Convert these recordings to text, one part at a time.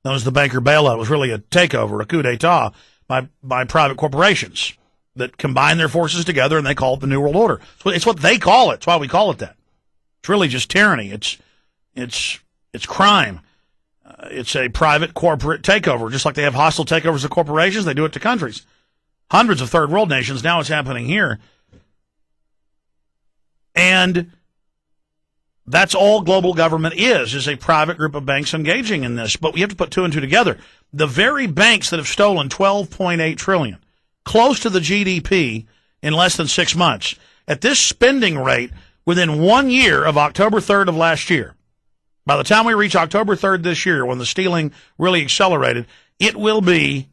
known as the banker bailout. It was really a takeover, a coup d'etat by private corporations that combine their forces together, and they call it the New World Order. It's what they call it. It's why we call it that. It's really just tyranny. It's crime. It's a private corporate takeover. Just like they have hostile takeovers of corporations, they do it to countries. Hundreds of third world nations. Now it's happening here. And that's all global government is a private group of banks engaging in this. But we have to put two and two together. The very banks that have stolen $12.8 trillion, close to the GDP in less than 6 months, at this spending rate, within 1 year of October 3rd of last year, by the time we reach October 3rd this year, when the stealing really accelerated, it will be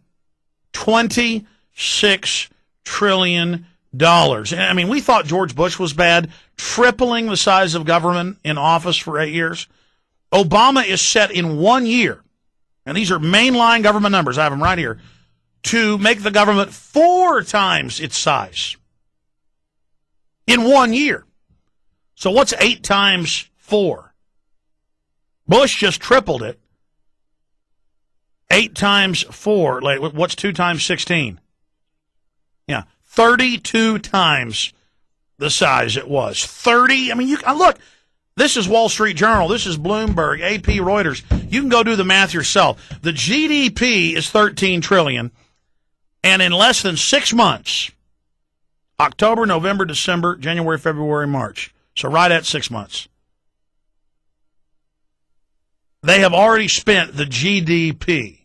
$26 trillion. I mean, we thought George Bush was bad, tripling the size of government in office for 8 years. Obama is set in 1 year, and these are mainline government numbers, I have them right here, to make the government 4 times its size in 1 year. So what's 8 times 4? Bush just tripled it. 8 times 4. What's 2 times 16? Yeah, 32 times the size it was. 30. I mean, look, this is Wall Street Journal. This is Bloomberg, AP, Reuters. You can go do the math yourself. The GDP is $13 trillion, and in less than 6 months, October, November, December, January, February, March, so right at 6 months, they have already spent the GDP.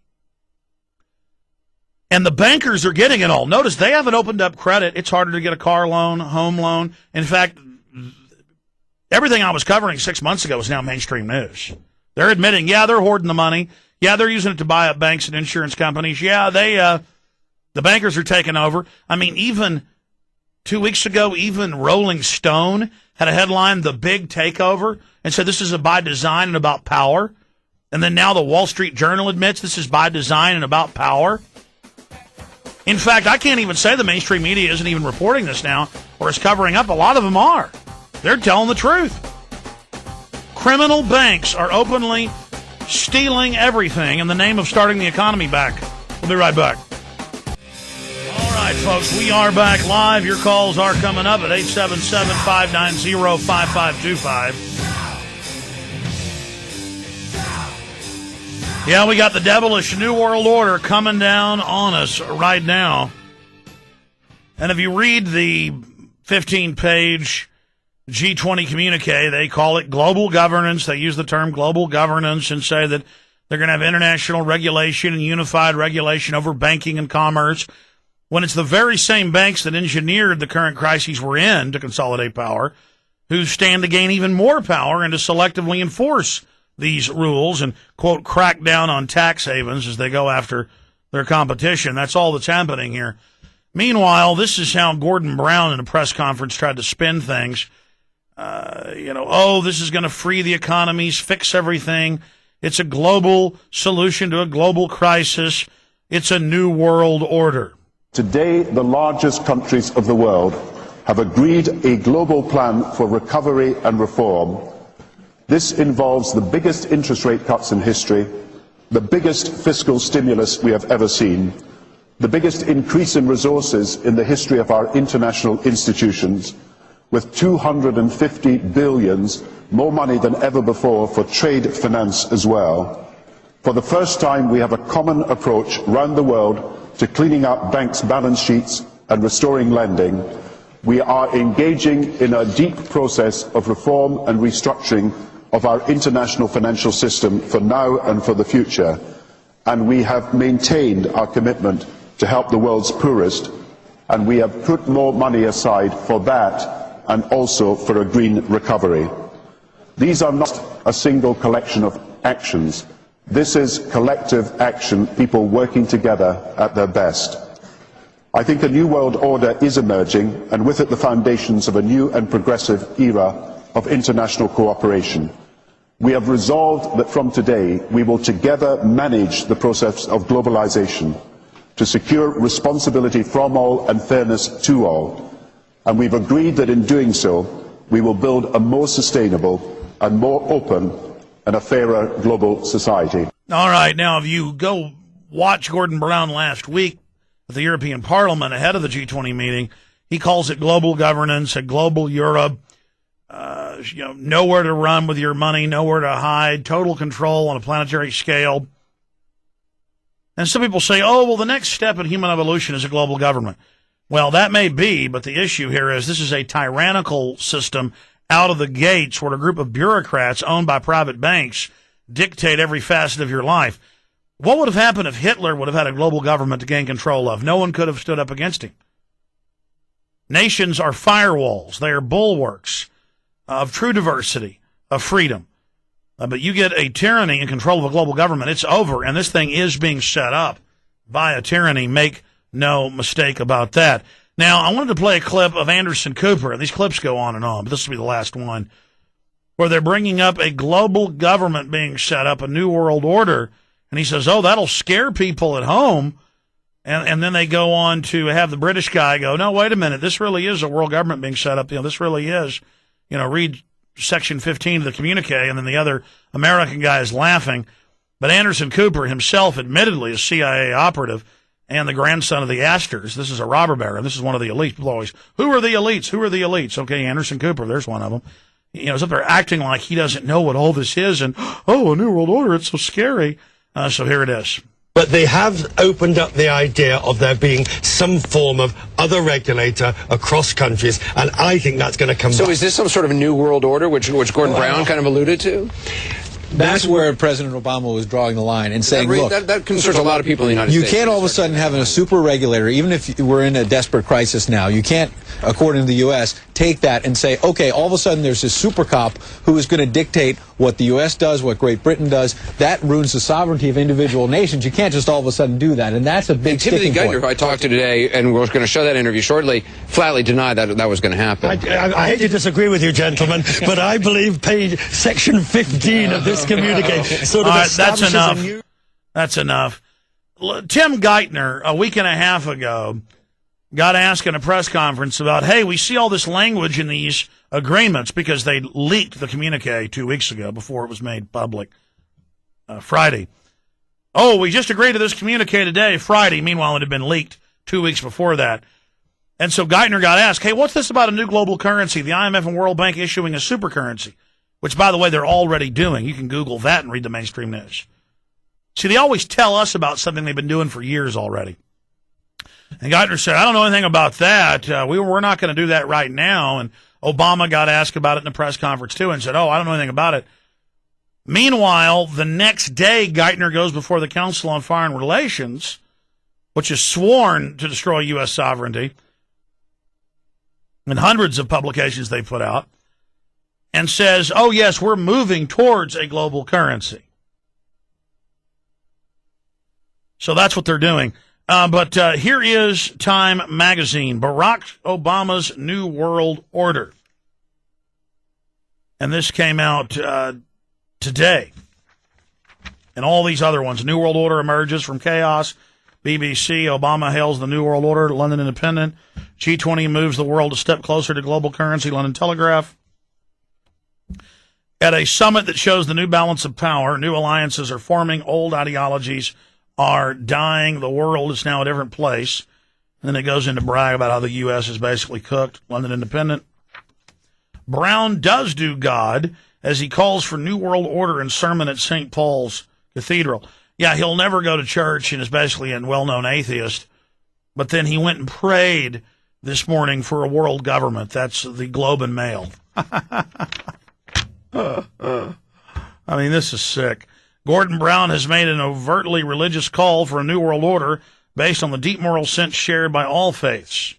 And the bankers are getting it all. Notice they haven't opened up credit. It's harder to get a car loan, a home loan. In fact, everything I was covering 6 months ago is now mainstream news. They're admitting, yeah, they're hoarding the money. Yeah, they're using it to buy up banks and insurance companies. Yeah, the bankers are taking over. I mean, even 2 weeks ago, even Rolling Stone had a headline, The Big Takeover, and said this is by design and about power. And then now the Wall Street Journal admits this is by design and about power. In fact, I can't even say the mainstream media isn't even reporting this now or is covering up. A lot of them are. They're telling the truth. Criminal banks are openly stealing everything in the name of starting the economy back. We'll be right back. All right, folks, we are back live. Your calls are coming up at 877-590-5525. Yeah, we got the devilish New World Order coming down on us right now. And if you read the 15-page G20 communique, they call it global governance. They use the term global governance and say that they're going to have international regulation and unified regulation over banking and commerce, when it's the very same banks that engineered the current crises we're in to consolidate power, who stand to gain even more power and to selectively enforce these rules and, quote, crack down on tax havens as they go after their competition. That's all that's happening here. Meanwhile, this is how Gordon Brown in a press conference tried to spin things. This is going to free the economies, fix everything. It's a global solution to a global crisis. It's a new world order. Today, the largest countries of the world have agreed a global plan for recovery and reform. This involves the biggest interest rate cuts in history, the biggest fiscal stimulus we have ever seen, the biggest increase in resources in the history of our international institutions, with 250 billion, more money than ever before for trade finance as well. For the first time, we have a common approach around the world to cleaning up banks' balance sheets and restoring lending. We are engaging in a deep process of reform and restructuring of our international financial system for now and for the future, and we have maintained our commitment to help the world's poorest, and we have put more money aside for that and also for a green recovery. These are not a single collection of actions. This is collective action, people working together at their best. I think a new world order is emerging, and with it the foundations of a new and progressive era of international cooperation. We have resolved that from today we will together manage the process of globalization to secure responsibility from all and fairness to all. And we've agreed that in doing so we will build a more sustainable and more open and a fairer global society. All right, now if you go watch Gordon Brown last week at the European Parliament ahead of the G20 meeting, he calls it global governance, a global Europe, nowhere to run with your money, nowhere to hide, total control on a planetary scale. And some people say, oh, well, the next step in human evolution is a global government. Well, that may be, but the issue here is this is a tyrannical system out of the gates where a group of bureaucrats owned by private banks dictate every facet of your life. What would have happened if Hitler would have had a global government to gain control of? No one could have stood up against him. Nations are firewalls. They are bulwarks of true diversity, of freedom. But you get a tyranny in control of a global government, it's over, and this thing is being set up by a tyranny. Make no mistake about that. Now, I wanted to play a clip of Anderson Cooper, and these clips go on, but this will be the last one, where they're bringing up a global government being set up, a new world order, and he says, oh, that'll scare people at home, and then they go on to have the British guy go, no, wait a minute, this really is a world government being set up, this really is, read Section 15 of the communique, and then the other American guy is laughing, but Anderson Cooper himself, admittedly, a CIA operative, and the grandson of the Astors. This is a robber baron. This is one of the elites. People always, who are the elites? Who are the elites? Okay, Anderson Cooper, there's one of them. He's up there acting like he doesn't know what all this is, and, oh, a new world order, it's so scary. So here it is. But they have opened up the idea of there being some form of other regulator across countries, and I think that's going to come back. So is this some sort of a new world order, which Gordon Brown kind of alluded to? That's where President Obama was drawing the line and saying, look, that concerns a lot of people in the United States. You can't all of a sudden have a super regulator, even if we're in a desperate crisis now. You can't, according to the U.S., take that and say, okay, all of a sudden there's this super cop who is going to dictate what the U.S. does, what Great Britain does. That ruins the sovereignty of individual nations. You can't just all of a sudden do that, and that's a big sticking point. Timothy Geithner, who I talked to today, and we're going to show that interview shortly, flatly denied that was going to happen. I hate to disagree with you, gentlemen, but I believe page Section 15 of this communique sort of establishes that's enough. That's enough. Tim Geithner, a week and a half ago, got asked in a press conference about, hey, we see all this language in these agreements because they leaked the communique 2 weeks ago before it was made public Friday. Oh, we just agreed to this communique today, Friday. Meanwhile, it had been leaked 2 weeks before that. And so Geithner got asked, hey, what's this about a new global currency, the IMF and World Bank issuing a super currency, which, by the way, they're already doing. You can Google that and read the mainstream news. See, they always tell us about something they've been doing for years already. And Geithner said, I don't know anything about that. We're not going to do that right now. And Obama got asked about it in the press conference, too, and said, oh, I don't know anything about it. Meanwhile, the next day, Geithner goes before the Council on Foreign Relations, which is sworn to destroy U.S. sovereignty, and hundreds of publications they put out, and says, oh, yes, we're moving towards a global currency. So that's what they're doing. But here is Time Magazine, Barack Obama's New World Order. And this came out today. And all these other ones. New World Order emerges from chaos. BBC, Obama hails the New World Order. London Independent. G20 moves the world a step closer to global currency. London Telegraph. At a summit that shows the new balance of power, new alliances are forming, old ideologies are dying, the world is now a different place. And then it goes into brag about how the U.S. is basically cooked. London Independent. Brown does do God as he calls for New World Order in sermon at St. Paul's Cathedral. Yeah, he'll never go to church and is basically a well-known atheist. But then he went and prayed this morning for a world government. That's the Globe and Mail. I mean, this is sick. Gordon Brown has made an overtly religious call for a new world order based on the deep moral sense shared by all faiths.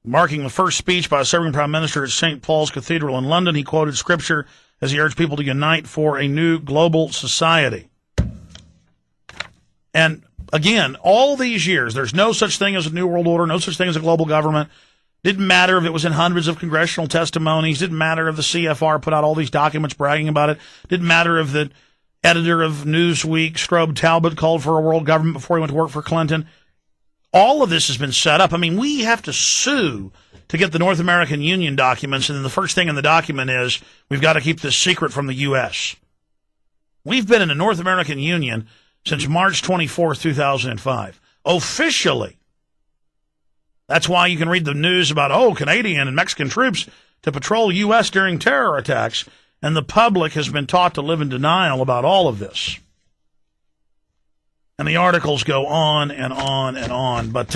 Marking the first speech by a serving prime minister at St. Paul's Cathedral in London, he quoted scripture as he urged people to unite for a new global society. And again, all these years, there's no such thing as a new world order, no such thing as a global government. Didn't matter if it was in hundreds of congressional testimonies. Didn't matter if the CFR put out all these documents bragging about it. Didn't matter if the editor of Newsweek, Strobe Talbot, called for a world government before he went to work for Clinton. All of this has been set up. I mean, we have to sue to get the North American Union documents, and then the first thing in the document is we've got to keep this secret from the U.S. We've been in the North American Union since March 24th, 2005. Officially. That's why you can read the news about, Canadian and Mexican troops to patrol U.S. during terror attacks, and the public has been taught to live in denial about all of this. And the articles go on and on and on. But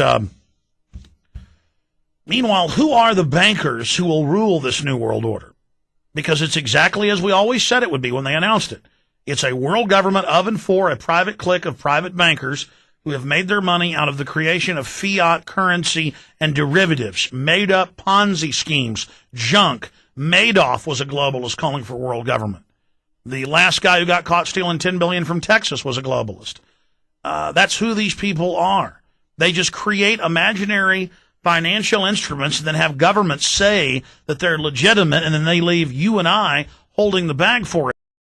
meanwhile, who are the bankers who will rule this new world order? Because it's exactly as we always said it would be when they announced it. It's a world government of and for a private clique of private bankers who have made their money out of the creation of fiat currency and derivatives, made-up Ponzi schemes, junk. Madoff was a globalist calling for world government. The last guy who got caught stealing $10 billion from Texas was a globalist. That's who these people are. They just create imaginary financial instruments and then have governments say that they're legitimate, and then they leave you and I holding the bag for it.